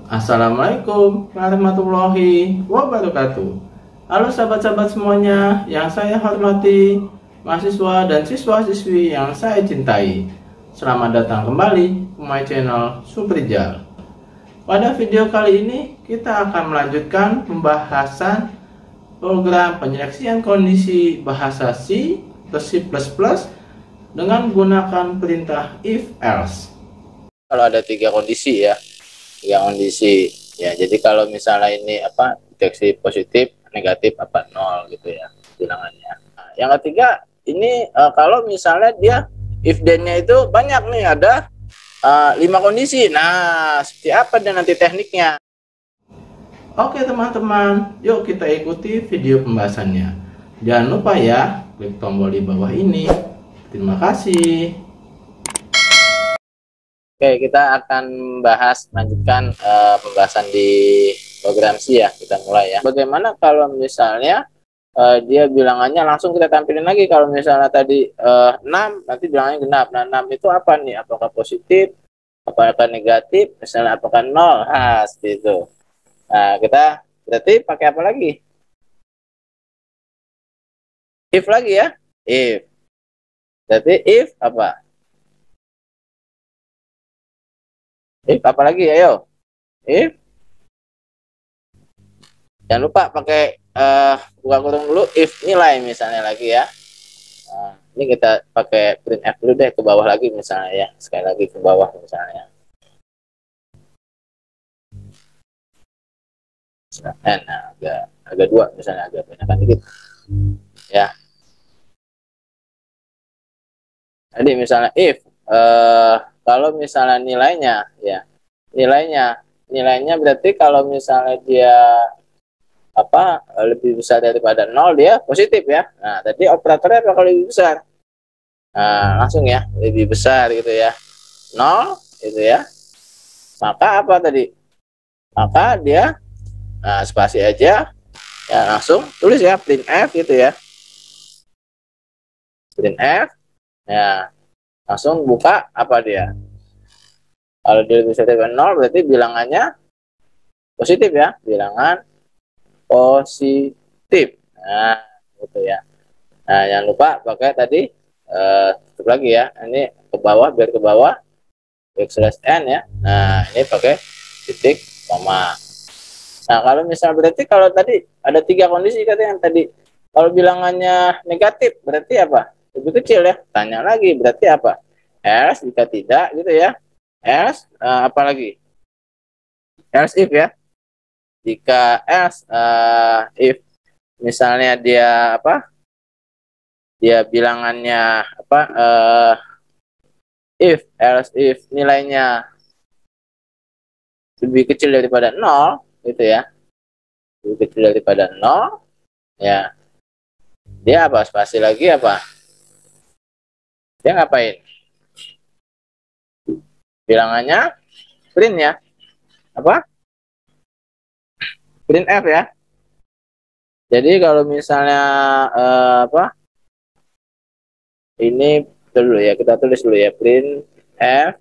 Assalamualaikum warahmatullahi wabarakatuh. Halo sahabat-sahabat semuanya yang saya hormati, mahasiswa dan siswa-siswi yang saya cintai. Selamat datang kembali ke my channel Suprijal. Pada video kali ini kita akan melanjutkan pembahasan program penyeleksian kondisi bahasa C plus C++ dengan menggunakan perintah if else. Kalau ada tiga kondisi ya, jadi kalau misalnya ini deteksi positif, negatif, nol gitu ya bilangannya. Nah, yang ketiga ini kalau misalnya dia if then-nya itu banyak nih, ada 5 kondisi. Nah, seperti apa dan nanti tekniknya? Oke teman-teman, yuk kita ikuti video pembahasannya. Jangan lupa ya, klik tombol di bawah ini. Terima kasih. Oke, kita akan lanjutkan pembahasan di program C ya. Kita mulai ya. Bagaimana kalau misalnya dia bilangannya langsung kita tampilin lagi. Kalau misalnya tadi 6, nanti bilangannya genap. Nah, 6 itu apa nih? Apakah positif? Apakah negatif? Misalnya apakah 0? Seperti itu. Nah, kita berarti pakai apa lagi? If lagi ya. If. Berarti if apa? If apa lagi? Ayo. If. Jangan lupa pakai buka kurung dulu, if nilai misalnya lagi ya. Nah, ini kita pakai printf dulu deh, ke bawah lagi misalnya ya. Sekali lagi ke bawah misalnya. Nah, agak 2 misalnya, agak banyakkan dikit. Ya. Jadi misalnya if kalau misalnya nilainya ya, nilainya berarti kalau misalnya dia lebih besar daripada 0, dia positif ya. Nah, tadi operatornya bakal lebih besar. Nah, langsung ya, lebih besar gitu ya. 0 gitu ya. Maka apa tadi? Maka dia spasi aja ya, langsung tulis ya printf gitu ya. Printf ya, langsung buka apa dia? Kalau dia lebih besar dari 0 berarti bilangannya positif ya, bilangan positif. Nah, gitu ya. Nah, jangan lupa pakai tadi tutup lagi ya. Ini ke bawah, biar ke bawah \n ya. Nah, ini pakai titik koma. Nah, kalau misal berarti kalau tadi ada 3 kondisi katanya yang tadi. Kalau bilangannya negatif berarti apa? Lebih kecil ya. Tanya lagi berarti apa? Else jika tidak gitu ya. Else apa lagi? Else if ya. Jika else if misalnya dia dia bilangannya if nilainya lebih kecil daripada 0 gitu ya. Lebih kecil daripada 0 ya. Dia spasi lagi apa? Dia ngapain? Bilangannya print ya. Print f ya. Jadi kalau misalnya ini dulu ya, kita tulis dulu ya, print f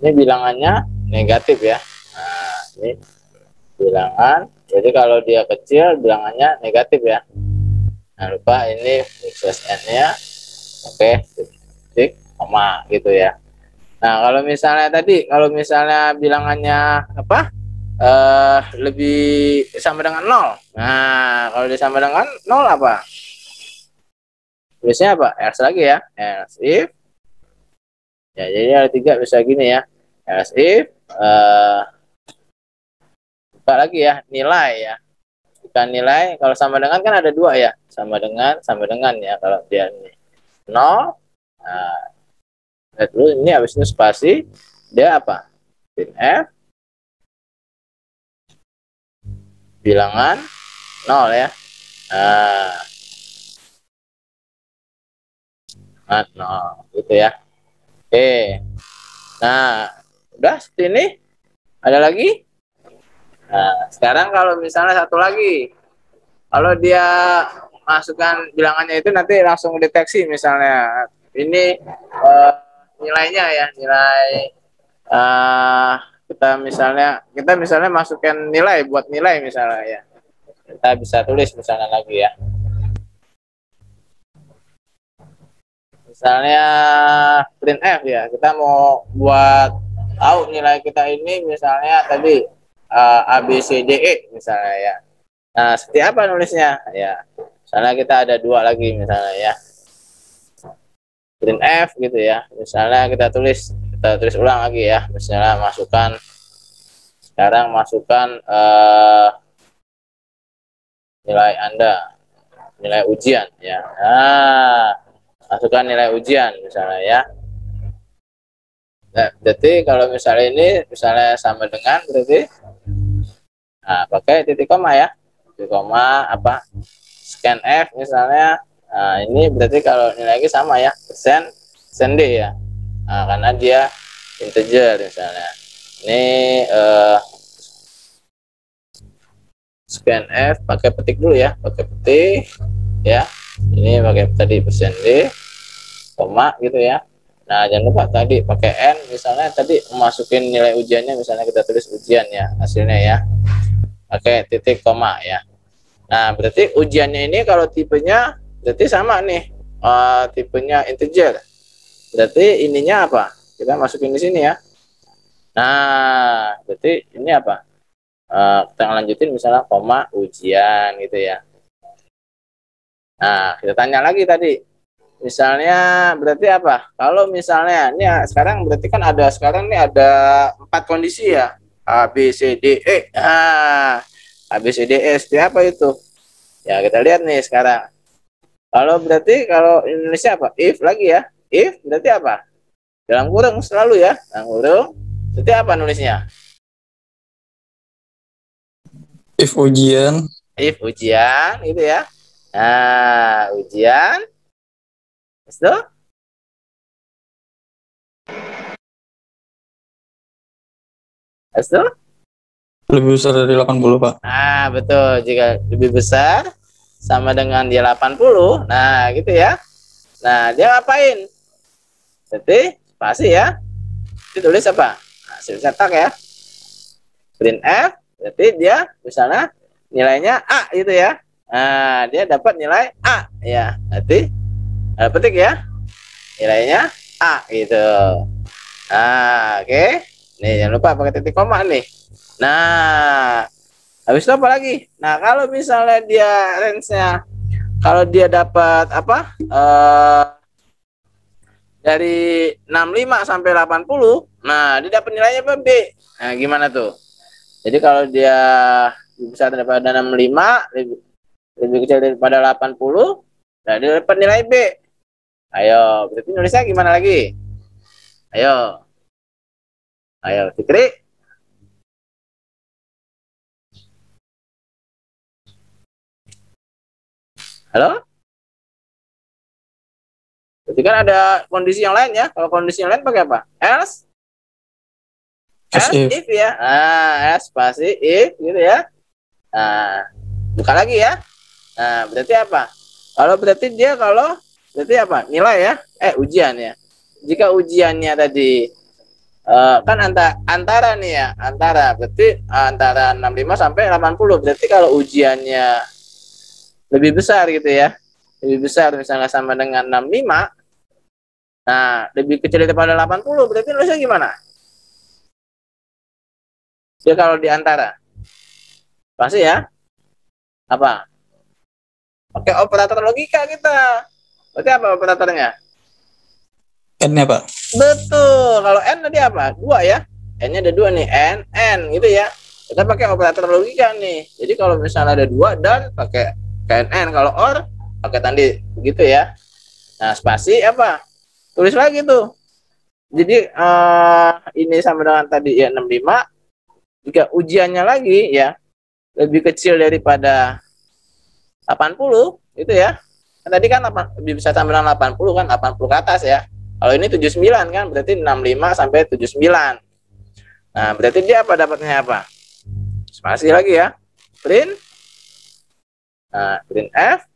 ini bilangannya negatif ya. Nah, ini bilangan, jadi kalau dia kecil bilangannya negatif ya. Nah, lupa ini n nya oke, titik koma gitu ya. Nah, kalau misalnya bilangannya lebih sama dengan 0. Nah, kalau dia sama dengan 0 apa? Tulisnya apa? Else lagi ya. Else if. Ya, jadi ada 3 bisa gini ya. Else if buka lagi ya, nilai ya. Jika nilai kalau sama dengan kan ada 2 ya. Sama dengan ya, kalau dia ini 0. Nah, terus ini habis itu spasi, dia apa? Printf bilangan 0 ya. Nah, 0 gitu ya. Oke. Nah, udah seperti ini. Ada lagi? Nah, sekarang kalau misalnya satu lagi. Kalau dia masukkan bilangannya itu nanti langsung deteksi misalnya ini nilainya ya, nilai kita misalnya masukkan nilai buat nilai misalnya ya. Kita bisa tulis misalnya lagi ya. Misalnya printf ya, kita mau buat tahu nilai kita ini misalnya tadi A B C D E misalnya ya. Nah, seperti apa nulisnya ya? Misalnya kita ada dua lagi misalnya ya. Printf gitu ya. Misalnya kita tulis ulang lagi ya. Misalnya sekarang masukkan nilai Anda, nilai ujian ya. Nah, masukkan nilai ujian misalnya ya. Nah, berarti kalau misalnya ini misalnya sama dengan berarti pakai titik koma ya. Titik koma apa? Scan F misalnya. Nah, ini berarti kalau nilai lagi sama ya. Persen D ya. Nah, karena dia integer misalnya. Ini scan F pakai petik dulu ya, pakai petik ya. Ini pakai tadi persen D, koma gitu ya. Nah, jangan lupa tadi pakai N misalnya tadi masukin nilai ujiannya, misalnya kita tulis ujian ya hasilnya ya, pakai titik koma ya. Nah, berarti ujiannya ini kalau tipenya berarti sama nih, tipenya integer. Berarti ininya apa? Kita masukin di sini ya. Nah, berarti ini apa? Kita lanjutin misalnya koma ujian gitu ya. Nah, kita tanya lagi tadi. Misalnya berarti apa? Kalau misalnya ini ya, sekarang berarti kan sekarang nih ada 4 kondisi ya. A B C D E. Nah, A B C D E seperti apa itu? Ya, kita lihat nih sekarang. Kalau Indonesia apa? If lagi ya. If berarti apa? Dalam kurung selalu ya. Dalam kurung. Berarti apa nulisnya? If ujian. If ujian gitu ya. Nah, ujian. Itu itu Lebih besar dari 80, Pak. nah, betul. Jika lebih besar sama dengan dia 80, nah gitu ya. Nah, dia ngapain? Berarti spasi ya. Ditulis apa? Hasil cetak ya. Printf, berarti dia misalnya nilainya A gitu ya. Nah, dia dapat nilai A ya. Berarti petik ya. Nilainya A gitu. Nah, oke. Nih, jangan lupa pakai titik koma nih. Nah, habis itu apa lagi? Nah, kalau misalnya dia range-nya, kalau dia dapat apa? Dari 65 sampai 80, nah dia dapat nilainya B. Nah, gimana tuh? Jadi kalau dia bisa daripada 65, lebih kecil daripada 80, nah dia dapat nilai B. Ayo, berarti nulisnya gimana lagi? Ayo. Ayo, Fikri. Halo? Berarti kan ada kondisi yang lain ya. Kalau kondisi yang lain pakai apa? Else if ya. Nah, else spasi if gitu ya. Nah, buka lagi ya. Nah, berarti apa? Berarti apa? Nilai ya. Ujian ya. Jika ujiannya tadi kan antara nih ya, berarti antara 65 sampai 80. Berarti kalau ujiannya lebih besar gitu ya. Lebih besar misalnya sama dengan 65. Nah, lebih kecil daripada 80, berarti nulisnya gimana? Dia kalau di antara. Pasti ya. Apa? Oke, operator logika kita. Berarti apa operatornya? N-nya, Pak. Betul. Kalau N tadi apa? 2 ya. N-nya ada 2 nih. N gitu ya. Kita pakai operator logika nih. Jadi kalau misalnya ada 2 dan pakai KNN. Kalau OR pakai tadi begitu ya. Nah, spasi apa? Tulis lagi tuh. Jadi ini sama dengan tadi ya 65. Jika ujiannya lagi ya lebih kecil daripada 80 itu ya. Kan tadi kan lebih bisa sama dengan 80 kan, 80 ke atas ya. Kalau ini 79 kan berarti 65 sampai 79. Nah, berarti dia apa dapatnya apa? Spasi lagi ya. Print. Nah, print F.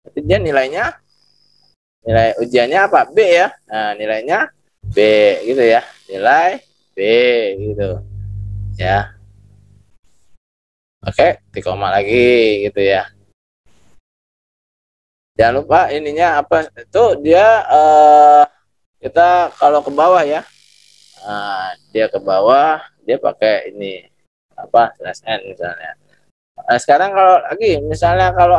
Berarti dia nilai ujiannya apa? B ya. Nah, nilainya B gitu ya, nilai B gitu ya. Oke, di koma lagi gitu ya. Jangan lupa ininya apa itu dia kita kalau ke bawah ya. Nah, dia ke bawah dia pakai ini apa slash n misalnya. Nah, sekarang kalau lagi misalnya kalau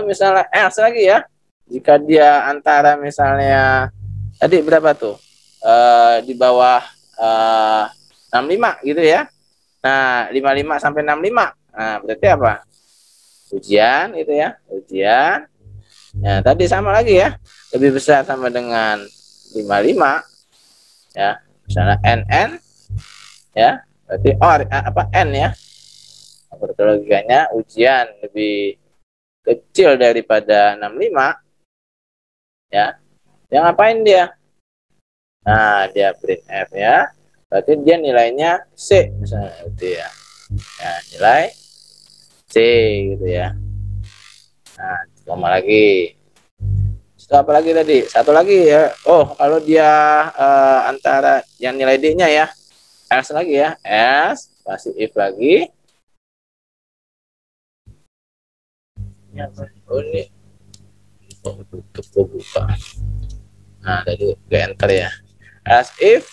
misalnya else lagi ya, jika dia antara misalnya tadi berapa tuh di bawah 65 gitu ya. Nah 55 sampai 65, nah berarti apa, ujian itu ya, ujian. Nah tadi sama lagi ya, lebih besar sama dengan 55 ya, misalnya n ya, berarti apa n ya, berarti logikanya ujian lebih kecil daripada 65 ya. Dia ngapain dia? Nah, dia print F ya. Berarti dia nilainya C misalnya gitu ya. Nah, nilai C gitu ya. Nah, koma lagi. Itu apa lagi tadi? Satu lagi ya. Oh, kalau dia antara yang nilai D-nya ya. Else lagi ya. Else, pasti if lagi. Oh, ini. Oh, tutup, oh, buka. Nah, tadi ke enter ya. As if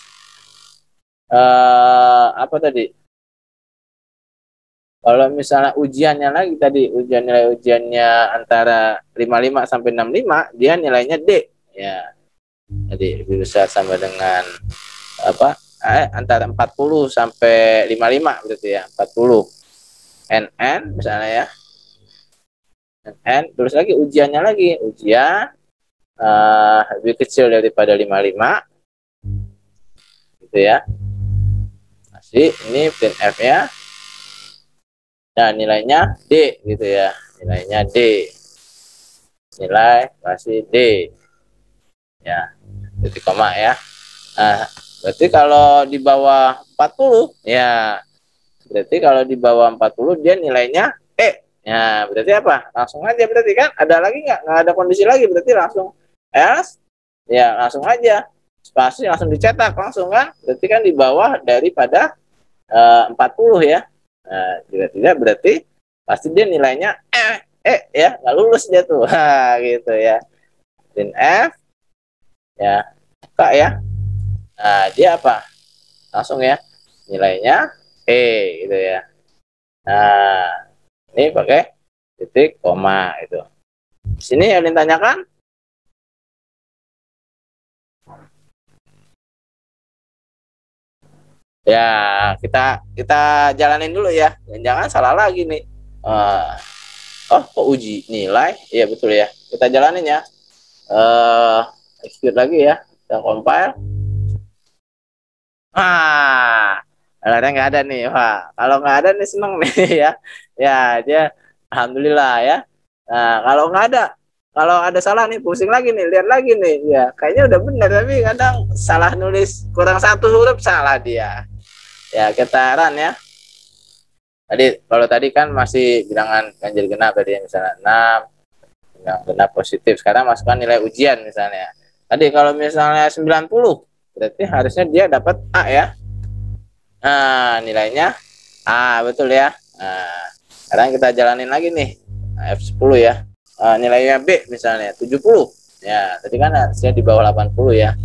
apa tadi? Kalau misalnya ujiannya lagi tadi, nilai ujiannya antara 55 sampai 65, dia nilainya D. Ya. Jadi lebih besar sama dengan apa? Antara 40 sampai 55 berarti ya, 40. NN misalnya ya. NN terus lagi ujiannya lagi, ujian lebih kecil daripada 55 gitu ya. Masih ini print F-nya. Nah, nilainya D gitu ya. Nilainya D. Nilai masih D. Ya, titik koma ya. Nah, berarti kalau di bawah 40 ya. Berarti kalau di bawah 40 dia nilainya E. Ya, berarti apa? Langsung aja berarti kan? Ada lagi nggak? Nggak ada kondisi lagi, berarti langsung else. Ya, langsung aja. Spasi langsung dicetak langsung kan? Berarti kan di bawah daripada 40 ya. Nah, jika tidak berarti pasti dia nilainya ya, nggak lulus dia tuh. Gitu ya. Dan F ya, K ya. Nah, dia apa? Langsung ya. Nilainya E gitu ya. Nah, ini pakai titik koma itu. Di sini yang ditanyakan ya, kita jalanin dulu ya. Jangan salah lagi nih. Oh, kok uji nilai? Iya betul ya. Kita jalanin ya. Execute lagi ya. Kita compile. Alertnya nggak ada nih. Wah, kalau nggak ada nih seneng nih ya. Ya, dia alhamdulillah ya. Nah, kalau ada salah nih, pusing lagi nih, lihat lagi nih. Ya, kayaknya udah benar tapi kadang salah nulis, kurang satu huruf salah dia. Ya, kita run ya. Kalau tadi kan masih bilangan ganjil genap tadi misalnya 6, bilangan genap positif. Sekarang masukkan nilai ujian misalnya. Tadi kalau misalnya 90, berarti harusnya dia dapat A ya. Nah, nilainya A, betul ya. Nah, sekarang kita jalanin lagi nih. F10 ya. Nilainya B misalnya 70. Ya, tadi kan harusnya di bawah 80 ya.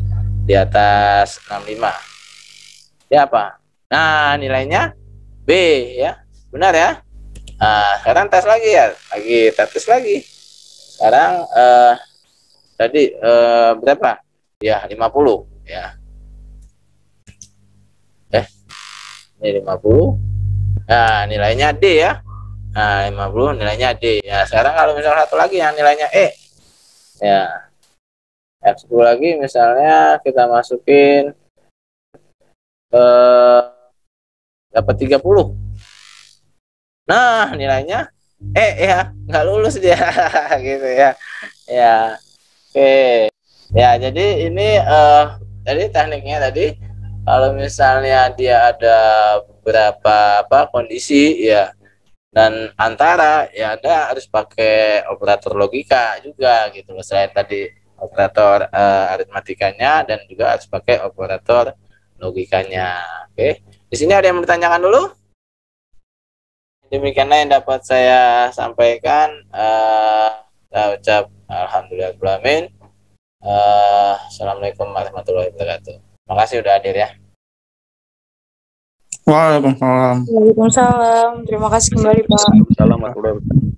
Di atas 65. Ya apa? Nah, nilainya B ya. Benar ya? Nah, sekarang tes lagi ya. Tes lagi. Sekarang tadi berapa? Ya, 50 ya. Ini 50. Nah, nilainya D ya. Nah, 50 nilainya D. Ya, sekarang kalau misalnya satu lagi yang nilainya E. Ya. F10 lagi misalnya kita masukin dapat 30. Nah, nilainya ya, nggak lulus dia gitu ya. Ya. Oke. Ya, jadi ini tadi tekniknya tadi kalau misalnya dia ada beberapa kondisi ya, dan antara ya Anda harus pakai operator logika juga gitu loh, selain tadi operator aritmatikanya dan juga harus pakai operator logikanya. Oke. Di sini ada yang bertanyakan dulu? Demikianlah yang dapat saya sampaikan. Saya ucap alhamdulillahirobbilalamin. Assalamualaikum warahmatullahi wabarakatuh. Makasih udah hadir ya. Waalaikumsalam. Waalaikumsalam. Terima kasih kembali, Pak. Waalaikumsalam warahmatullahi wabarakatuh.